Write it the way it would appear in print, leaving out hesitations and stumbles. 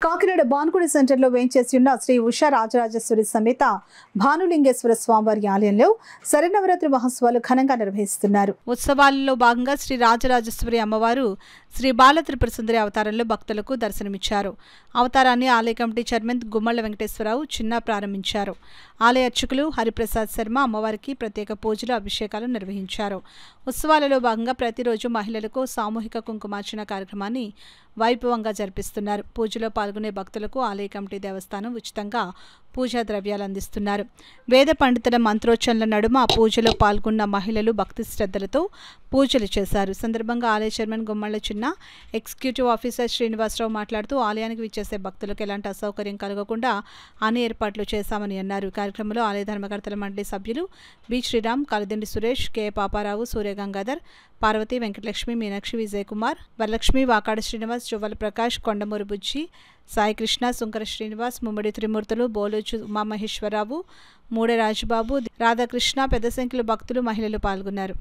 కాకినాడ బాన్కుడి సెంటర్లో వేంచేసి ఉన్న శ్రీ ఉషా రాజరాజేశ్వరి సమేత భానులింగేశ్వర స్వామివారి ఆలయంలో శరన్నవరాత్రి మహోత్సవాలు ఘనంగా నిర్వహిస్తున్నారు. ఉత్సవాలలో భాగంగా శ్రీ రాజరాజేశ్వరి అమ్మవారు శ్రీ బాలత్రిపుర సుందరి అవతారంలో భక్తులకు దర్శనమిచ్చారు. అవతారాన్ని ఆలయ కమిటీ చైర్మన్ గుమ్మళ్ల వెంకటేశ్వరరావు చిన్న ప్రారంభించారు. ఆలయ అర్చకులు హరిప్రసాద్ శర్మ అమ్మవారికి ప్రత్యేక పూజలు, అభిషేకాలు నిర్వహించారు. ఉత్సవాలలో భాగంగా ప్రతిరోజు మహిళలకు సామూహిక కుంకుమార్చన కార్యక్రమాన్ని వైభవంగా జరిపిస్తున్నారు. పూజలో పాల్గొనే భక్తులకు ఆలయ కమిటీ దేవస్థానం ఉచితంగా పూజా ద్రవ్యాలు అందిస్తున్నారు. వేద పండితుల మంత్రోచ్చరణల నడుమ ఆ పూజలో పాల్గొన్న మహిళలు భక్తి శ్రద్ధలతో పూజలు చేశారు. సందర్భంగా ఆలయ చైర్మన్ గుమ్మళ్ల చిన్న, ఎగ్జిక్యూటివ్ ఆఫీసర్ శ్రీనివాసరావు మాట్లాడుతూ ఆలయానికి విచ్చేసే భక్తులకు ఎలాంటి అసౌకర్యం కలగకుండా అన్ని ఏర్పాట్లు చేశామని అన్నారు. కార్యక్రమంలో ఆలయ ధర్మకర్తల మండలి సభ్యులు బి శ్రీరామ్, కలదిండి సురేష్, కె పాపారావు, సూర్యగంగాధర్, పార్వతి, వెంకటలక్ష్మి, మీనాక్షి, విజయకుమార్, వరలక్ష్మి, వాకాడ శ్రీనివాస్, జువ్వల ప్రకాష్, కొండమూరి బుజ్జి, సాయికృష్ణ, సుంకర శ్రీనివాస్, ముమ్మడి త్రిమూర్తులు, బోలోచు ఉమామహేశ్వరరావు, మూడే రాజుబాబు, రాధాకృష్ణ, పెద్ద సంఖ్యలో భక్తులు, మహిళలు పాల్గొన్నారు.